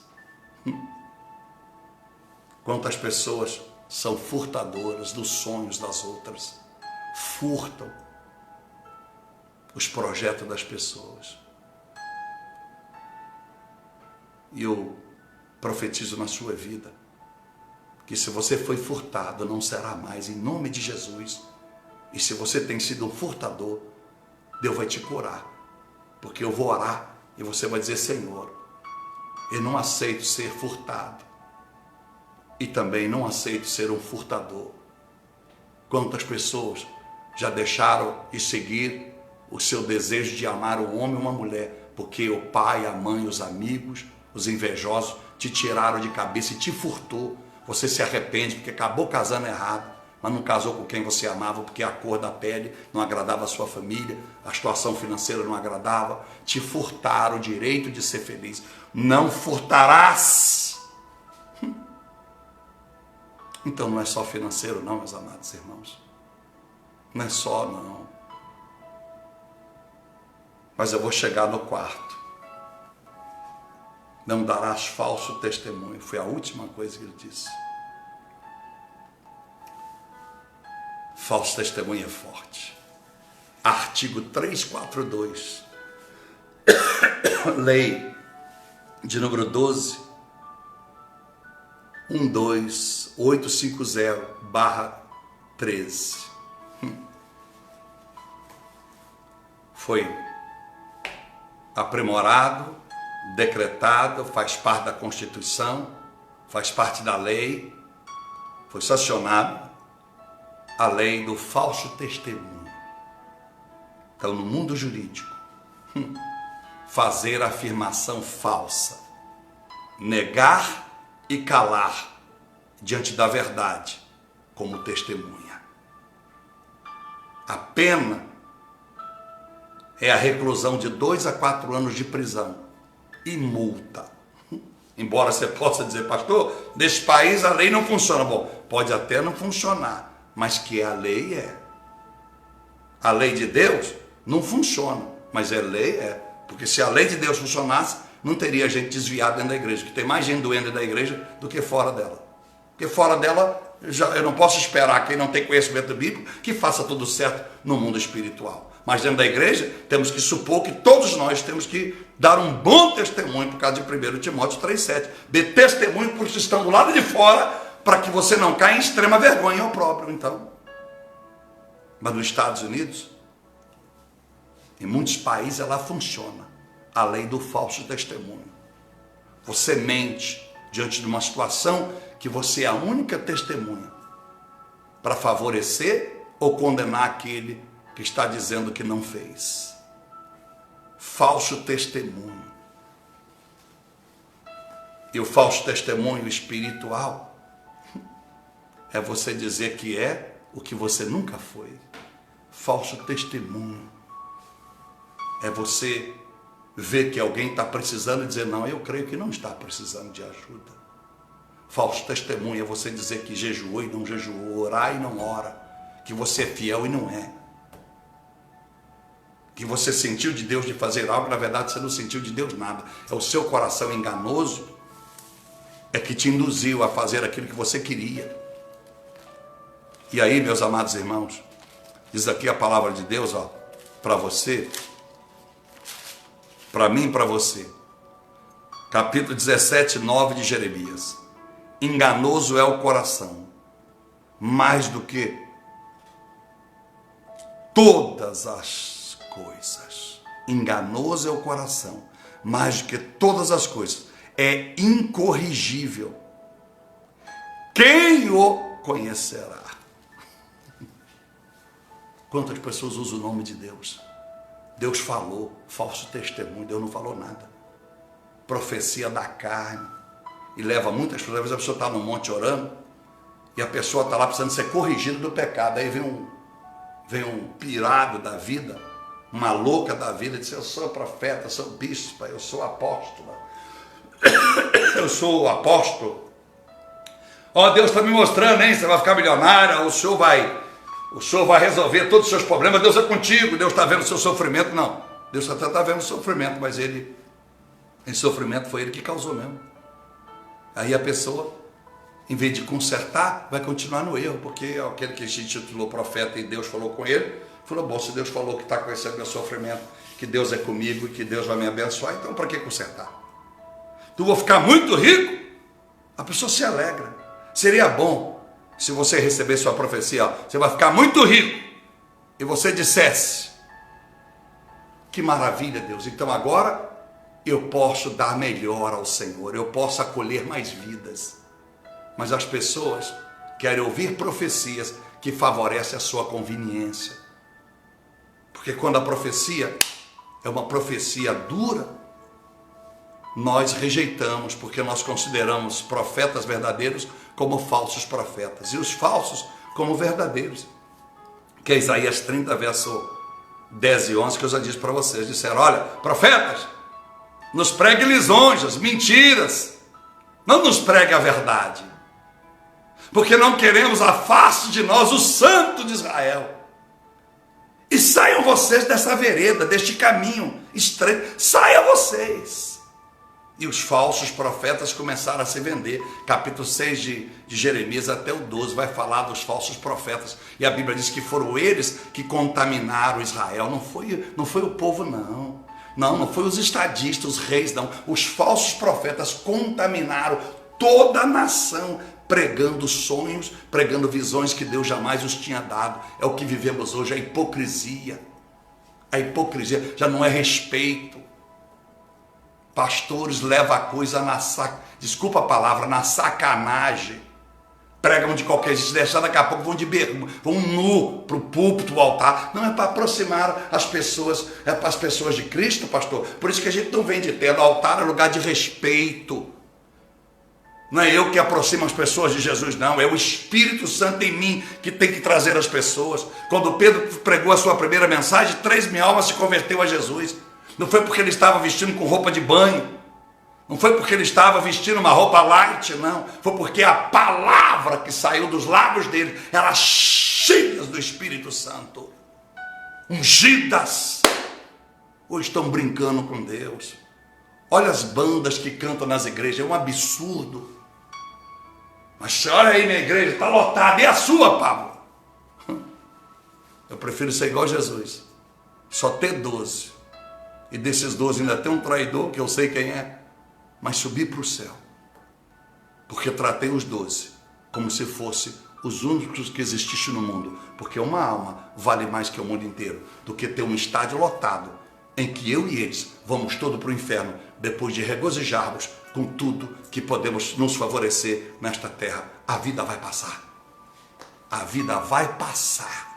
Quantas pessoas são furtadoras dos sonhos das outras, furtam os projetos das pessoas. E eu profetizo na sua vida que se você foi furtado, não será mais, em nome de Jesus. E se você tem sido um furtador, Deus vai te curar, porque eu vou orar e você vai dizer, Senhor, eu não aceito ser furtado e também não aceito ser um furtador. Quantas pessoas já deixaram de seguir o seu desejo de amar um homem ou uma mulher, porque o pai, a mãe, os amigos, os invejosos te tiraram de cabeça e te furtou. Você se arrepende porque acabou casando errado, mas não casou com quem você amava, porque a cor da pele não agradava a sua família, a situação financeira não agradava, te furtaram o direito de ser feliz. Não furtarás. Então não é só financeiro não, meus amados irmãos. Não é só não. Mas eu vou chegar no quarto. Não darás falso testemunho. Foi a última coisa que ele disse. Falso testemunho é forte. Artigo 342. Lei de número 12.12850/13. Foi aprimorado, decretado, faz parte da Constituição, faz parte da lei, foi sancionado a lei do falso testemunho. Então, no mundo jurídico, fazer afirmação falsa, negar e calar diante da verdade como testemunha. A pena é a reclusão de 2 a 4 anos de prisão e multa. Embora você possa dizer, pastor, nesse país a lei não funciona. Bom, pode até não funcionar, mas que a lei é. A lei de Deus não funciona, mas a lei é. Porque se a lei de Deus funcionasse, não teria gente desviada dentro da igreja, que tem mais gente doente dentro da igreja do que fora dela. Porque fora dela, eu não posso esperar quem não tem conhecimento bíblico que faça tudo certo no mundo espiritual. Mas dentro da igreja, temos que supor que todos nós temos que dar um bom testemunho, por causa de 1 Timóteo 3,7. Dê testemunho por que estão do lado de fora, para que você não caia em extrema vergonha ao próprio, então. Mas nos Estados Unidos, Em muitos países ela funciona, a lei do falso testemunho. Você mente diante de uma situação que você é a única testemunha para favorecer ou condenar aquele que está dizendo que não fez. Falso testemunho. E o falso testemunho espiritual é você dizer que é o que você nunca foi. Falso testemunho é você ver que alguém está precisando e dizer, não, eu creio que não está precisando de ajuda. Falso testemunho é você dizer que jejuou e não jejuou, orar e não ora, que você é fiel e não é. Que você sentiu de Deus de fazer algo, na verdade você não sentiu de Deus nada. É o seu coração enganoso é que te induziu a fazer aquilo que você queria. E aí, meus amados irmãos, diz aqui a palavra de Deus, ó, para você, para mim e para você. Capítulo 17, 9 de Jeremias. Enganoso é o coração, mais do que todas as coisas. Enganoso é o coração, mais do que todas as coisas. É incorrigível. Quem o conhecerá? Quantas pessoas usam o nome de Deus? Deus falou, falso testemunho, Deus não falou nada. Profecia da carne. E leva muitas pessoas, às vezes a pessoa está no monte orando, e a pessoa está lá precisando ser corrigida do pecado. Aí vem um pirado da vida, uma louca da vida, e diz, eu sou profeta, eu sou bispo, eu sou apóstolo. Eu sou o apóstolo. Ó, Deus está me mostrando, hein? Você vai ficar milionário, o senhor vai resolver todos os seus problemas, Deus é contigo, Deus está vendo o seu sofrimento. Não, Deus até está vendo o sofrimento, mas esse sofrimento foi ele que causou mesmo. Aí a pessoa, em vez de consertar, vai continuar no erro, porque aquele que se intitulou profeta e Deus falou com ele, falou, bom, se Deus falou que está conhecendo meu sofrimento, que Deus é comigo e que Deus vai me abençoar, então para que consertar? Tu vou ficar muito rico? A pessoa se alegra. Seria bom se você recebesse uma profecia, ó, você vai ficar muito rico, e você dissesse, que maravilha, Deus, então agora eu posso dar melhor ao Senhor, eu posso acolher mais vidas. Mas as pessoas querem ouvir profecias que favorecem a sua conveniência. Porque quando a profecia é uma profecia dura, nós rejeitamos, porque nós consideramos profetas verdadeiros como falsos profetas, e os falsos como verdadeiros. Que é Isaías 30, verso 10 e 11, que eu já disse para vocês. Disseram, olha, profetas, nos pregue lisonjas, mentiras, não nos pregue a verdade, porque não queremos afaste de nós o Santo de Israel. E saiam vocês dessa vereda, deste caminho estreito, saiam vocês. E os falsos profetas começaram a se vender. Capítulo 6 de Jeremias até o 12 vai falar dos falsos profetas. E a Bíblia diz que foram eles que contaminaram Israel. Não foi o povo, não. Não foi os estadistas, os reis, não. Os falsos profetas contaminaram toda a nação, pregando sonhos, pregando visões que Deus jamais os tinha dado. É o que vivemos hoje, a hipocrisia. A hipocrisia já não é respeito. Pastores levam a coisa desculpa a palavra, na sacanagem. Pregam de qualquer jeito, deixar daqui a pouco vão de bermuda, vão nu para o púlpito, o altar. Não é para aproximar as pessoas, é para as pessoas de Cristo, pastor. Por isso que a gente não vem de terno. O altar é lugar de respeito. Não é eu que aproximo as pessoas de Jesus, não. É o Espírito Santo em mim que tem que trazer as pessoas. Quando Pedro pregou a sua primeira mensagem, 3.000 almas se converteu a Jesus. Não foi porque ele estava vestindo com roupa de banho. Não foi porque ele estava vestindo uma roupa light, não. Foi porque a palavra que saiu dos lábios dele era cheia do Espírito Santo. Ungidas. Ou estão brincando com Deus. Olha as bandas que cantam nas igrejas. É um absurdo. Mas olha aí na igreja, está lotada. E a sua, Pablo? Eu prefiro ser igual a Jesus. Só ter 12. E desses 12 ainda tem um traidor, que eu sei quem é, mas subir para o céu. Porque tratei os 12 como se fosse os únicos que existissem no mundo, porque uma alma vale mais que o mundo inteiro, do que ter um estádio lotado, em que eu e eles vamos todo para o inferno, depois de regozijarmos com tudo que podemos nos favorecer nesta terra. A vida vai passar. A vida vai passar.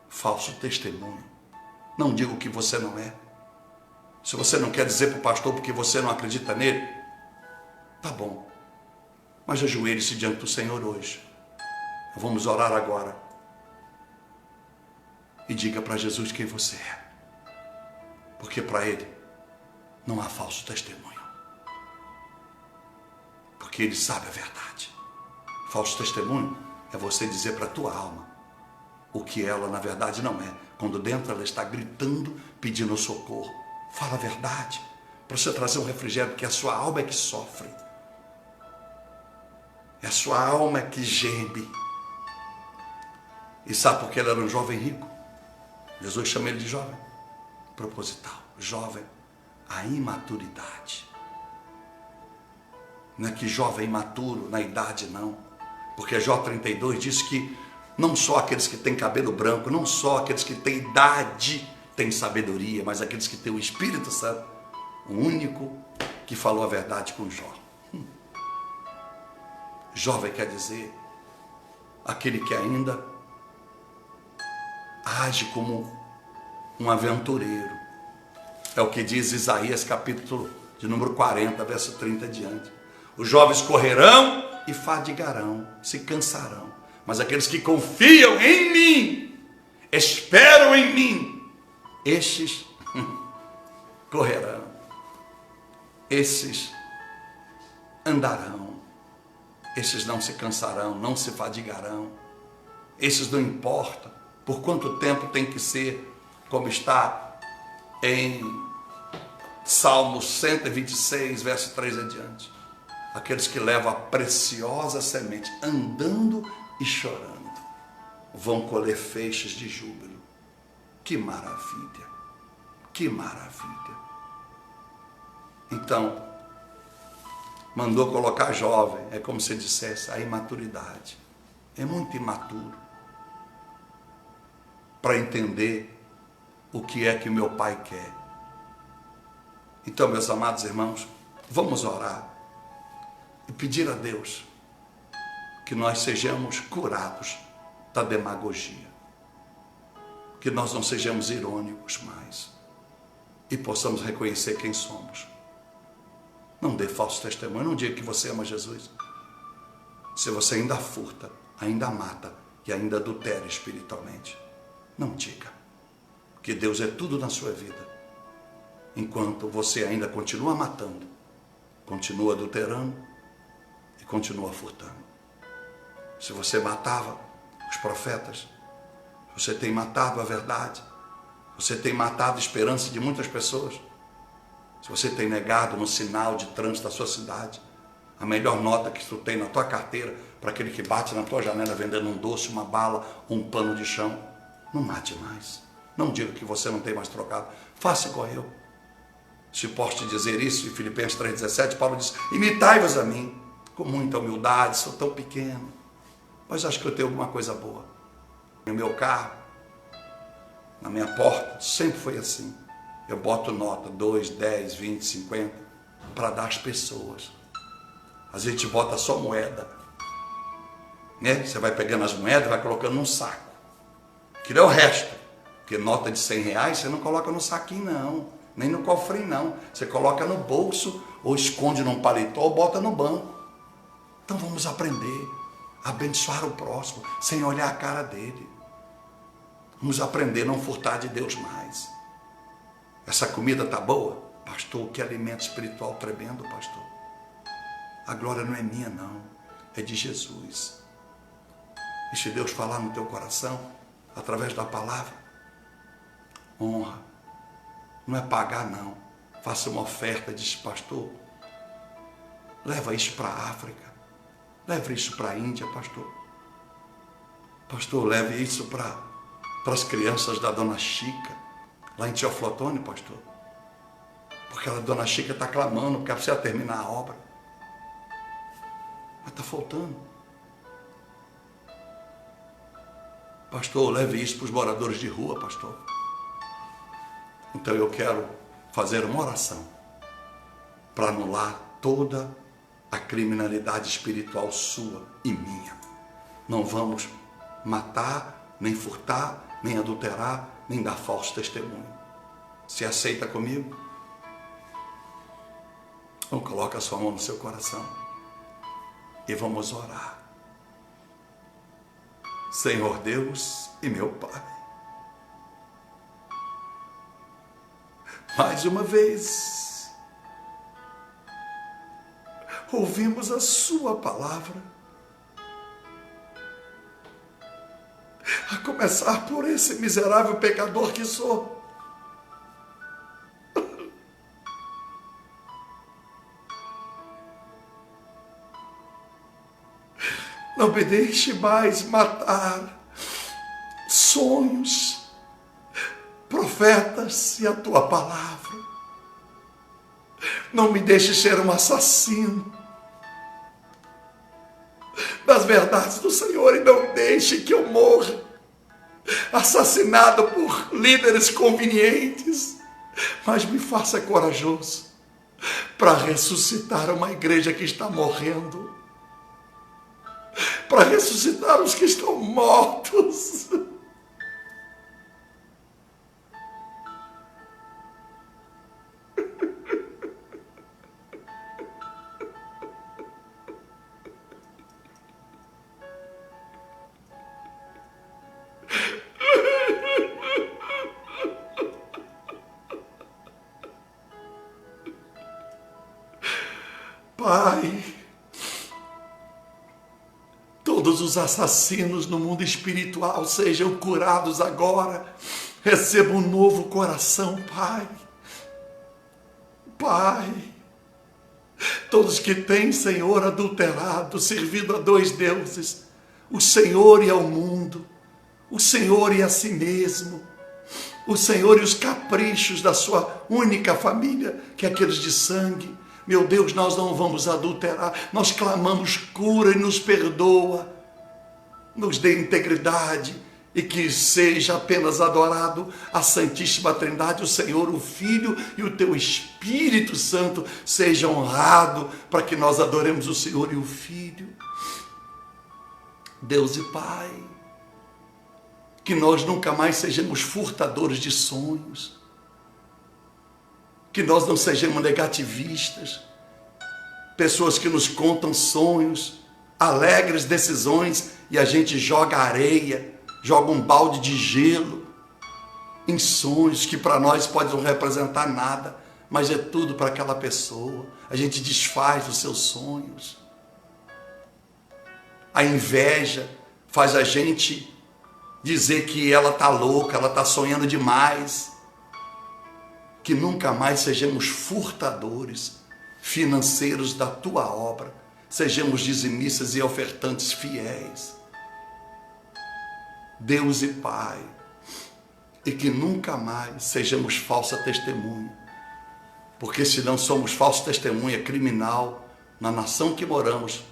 Falso testemunho. Não digo que você não é. Se você não quer dizer para o pastor porque você não acredita nele, tá bom. Mas ajoelhe-se diante do Senhor hoje. Vamos orar agora. E diga para Jesus quem você é. Porque para Ele não há falso testemunho. Porque Ele sabe a verdade. Falso testemunho é você dizer para a tua alma o que ela na verdade não é. Quando dentro ela está gritando, pedindo socorro. Fala a verdade. Para você trazer um refrigério, porque a sua alma é que sofre. É a sua alma que geme. E sabe por que ele era um jovem rico? Jesus chama ele de jovem. Proposital. Jovem. A imaturidade. Não é que jovem imaturo na idade, não. Porque Jó 32 diz que não só aqueles que têm cabelo branco, não só aqueles que têm idade têm sabedoria, mas aqueles que têm o Espírito Santo, o único que falou a verdade com Jó. Jovem quer dizer aquele que ainda age como um aventureiro. É o que diz Isaías, capítulo de número 40, verso 30 adiante. Os jovens correrão e fadigarão, se cansarão. Mas aqueles que confiam em mim, esperam em mim, estes correrão, esses andarão, esses não se cansarão, não se fadigarão, esses não importa por quanto tempo tem que ser, como está em Salmo 126, verso 3 adiante. Aqueles que levam a preciosa semente, andando e chorando, vão colher feixes de júbilo. Que maravilha, que maravilha. Então, mandou colocar jovem, é como se dissesse, a imaturidade. É muito imaturo para entender o que é que meu Pai quer. Então, meus amados irmãos, vamos orar e pedir a Deus que nós sejamos curados da demagogia, que nós não sejamos irônicos mais e possamos reconhecer quem somos. Não dê falso testemunho, não diga que você ama Jesus, se você ainda furta, ainda mata e ainda adultera espiritualmente. Não diga que Deus é tudo na sua vida, enquanto você ainda continua matando, continua adulterando e continua furtando. Se você matava os profetas, você tem matado a verdade, você tem matado a esperança de muitas pessoas, se você tem negado no sinal de trânsito da sua cidade a melhor nota que tu tem na tua carteira para aquele que bate na tua janela vendendo um doce, uma bala, um pano de chão, não mate mais. Não diga que você não tem mais trocado. Faça igual eu. Se posso te dizer isso, em Filipenses 3,17, Paulo diz, imitai-vos a mim, com muita humildade, sou tão pequeno, mas acho que eu tenho alguma coisa boa. No meu carro, na minha porta, sempre foi assim. Eu boto nota 2, 10, 20, 50 para dar às pessoas. Às vezes a gente bota só moeda, né? Você vai pegando as moedas e vai colocando num saco. Que é o resto. Porque nota de 100 reais você não coloca no saquinho não, nem no cofrinho não. Você coloca no bolso, ou esconde num paletó, ou bota no banco. Então vamos aprender a abençoar o próximo, sem olhar a cara dele. Vamos aprender a não furtar de Deus mais. Essa comida está boa? Pastor, que alimento espiritual tremendo, pastor. A glória não é minha não, é de Jesus. E se Deus falar no teu coração, através da palavra, honra. Não é pagar não. Faça uma oferta, diz pastor. Leva isso para a África. Leve isso para a Índia, pastor. Pastor, leve isso para as crianças da Dona Chica, lá em Teoflotone, pastor. Porque a Dona Chica está clamando, porque ela precisa terminar a obra. Mas está faltando. Pastor, leve isso para os moradores de rua, pastor. Então eu quero fazer uma oração para anular toda a criminalidade espiritual sua e minha. Não vamos matar, nem furtar, nem adulterar, nem dar falso testemunho. Se aceita comigo? Então coloca a sua mão no seu coração e vamos orar. Senhor Deus e meu Pai, mais uma vez ouvimos a sua palavra, a começar por esse miserável pecador que sou. Não me deixe mais matar sonhos, profetas e a tua palavra. Não me deixe ser um assassino das verdades do Senhor e não deixe que eu morra assassinado por líderes convenientes, mas me faça corajoso para ressuscitar uma igreja que está morrendo, para ressuscitar os que estão mortos. Pai, todos os assassinos no mundo espiritual sejam curados agora, recebam um novo coração, Pai. Pai, todos que têm, Senhor, adulterado, servido a dois deuses, o Senhor e ao mundo, o Senhor e a si mesmo, o Senhor e os caprichos da sua única família, que é aqueles de sangue. Meu Deus, nós não vamos adulterar, nós clamamos cura e nos perdoa, nos dê integridade e que seja apenas adorado a Santíssima Trindade, o Senhor, o Filho e o teu Espírito Santo seja honrado para que nós adoremos o Senhor e o Filho. Deus e Pai, que nós nunca mais sejamos furtadores de sonhos, que nós não sejamos negativistas, pessoas que nos contam sonhos, alegres decisões, e a gente joga areia, joga um balde de gelo em sonhos que para nós podem não representar nada, mas é tudo para aquela pessoa. A gente desfaz os seus sonhos. A inveja faz a gente dizer que ela está louca, ela está sonhando demais. Que nunca mais sejamos furtadores financeiros da tua obra, sejamos dizimistas e ofertantes fiéis. Deus e Pai, e que nunca mais sejamos falsa testemunha, porque se não somos falsa testemunha criminal na nação que moramos,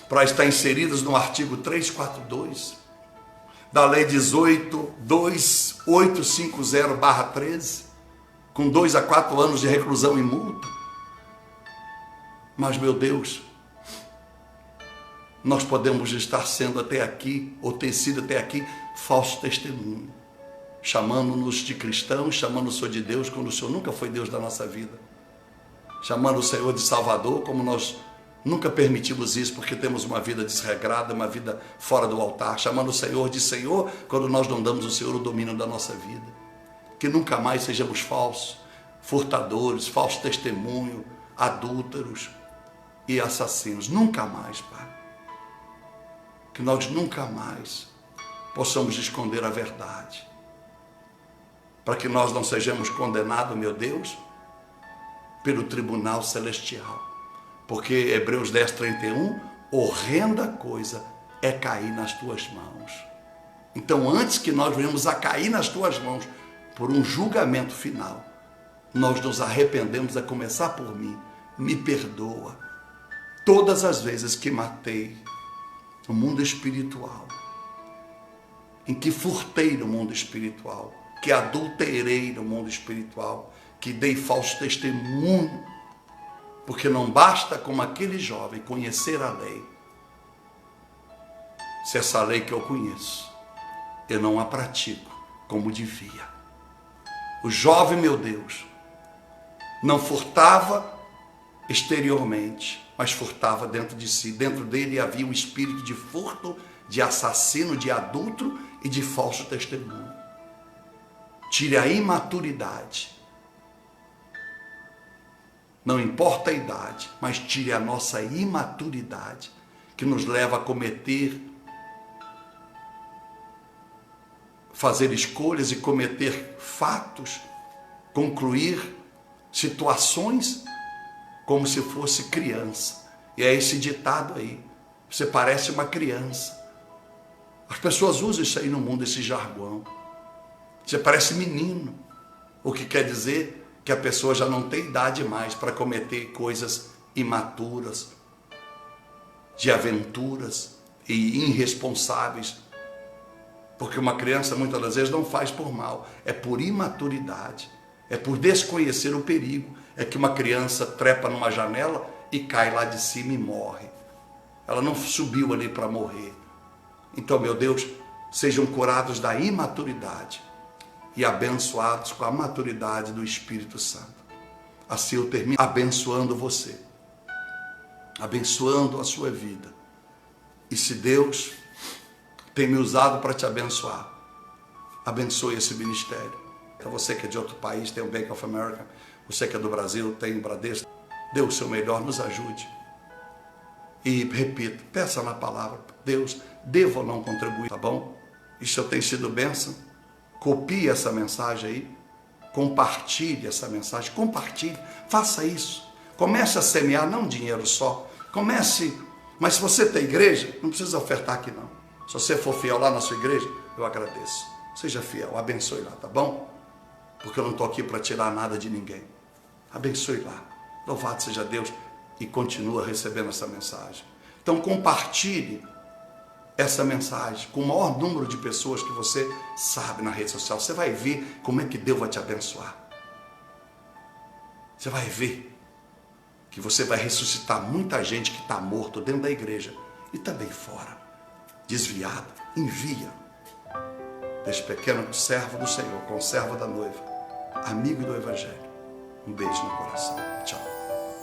para estar inseridos no artigo 342 da Lei 18.2850/13, com 2 a 4 anos de reclusão e multa. Mas, meu Deus, nós podemos estar sendo até aqui, ou ter sido até aqui, falso testemunho, chamando-nos de cristãos, chamando o Senhor de Deus, quando o Senhor nunca foi Deus da nossa vida, chamando o Senhor de Salvador, como nós nunca permitimos isso, porque temos uma vida desregrada, uma vida fora do altar, chamando o Senhor de Senhor, quando nós não damos ao Senhor o domínio da nossa vida. Que nunca mais sejamos falsos, furtadores, falso testemunho, adúlteros e assassinos. Nunca mais, Pai. Que nós nunca mais possamos esconder a verdade. Para que nós não sejamos condenados, meu Deus, pelo tribunal celestial. Porque Hebreus 10:31, horrenda coisa é cair nas tuas mãos. Então, antes que nós venhamos a cair nas tuas mãos, por um julgamento final, nós nos arrependemos, a começar por mim. Me perdoa. Todas as vezes que matei no mundo espiritual, em que furtei no mundo espiritual, que adulterei no mundo espiritual, que dei falso testemunho, porque não basta, como aquele jovem, conhecer a lei, se essa lei que eu conheço, eu não a pratico como devia. O jovem, meu Deus, não furtava exteriormente, mas furtava dentro de si. Dentro dele havia um espírito de furto, de assassino, de adúltero e de falso testemunho. Tire a imaturidade. Não importa a idade, mas tire a nossa imaturidade, que nos leva a cometer, fazer escolhas e cometer fatos, concluir situações como se fosse criança. E é esse ditado aí, você parece uma criança. As pessoas usam isso aí no mundo, esse jargão. Você parece menino, o que quer dizer que a pessoa já não tem idade mais para cometer coisas imaturas, de aventuras e irresponsáveis. Porque uma criança muitas das vezes não faz por mal, é por imaturidade, é por desconhecer o perigo. É que uma criança trepa numa janela e cai lá de cima e morre. Ela não subiu ali para morrer. Então, meu Deus, sejam curados da imaturidade e abençoados com a maturidade do Espírito Santo. Assim eu termino abençoando você, abençoando a sua vida. E se Deus tem me usado para te abençoar, abençoe esse ministério. Então você que é de outro país, tem o Bank of America, você que é do Brasil, tem o Bradesco, dê o seu melhor, nos ajude. E repita, peça na palavra, Deus, devo ou não contribuir, tá bom? Isso tem sido bênção. Copie essa mensagem aí, compartilhe essa mensagem, compartilhe, faça isso. Comece a semear, não dinheiro só, comece, mas se você tem igreja, não precisa ofertar aqui não. Se você for fiel lá na sua igreja, eu agradeço. Seja fiel, abençoe lá, tá bom? Porque eu não estou aqui para tirar nada de ninguém. Abençoe lá. Louvado seja Deus e continua recebendo essa mensagem. Então compartilhe essa mensagem com o maior número de pessoas que você sabe na rede social. Você vai ver como é que Deus vai te abençoar. Você vai ver que você vai ressuscitar muita gente que está morto dentro da igreja e também fora, desviado. Envia desse pequeno servo do Senhor, conservo da noiva, amigo do Evangelho. Um beijo no coração. Tchau.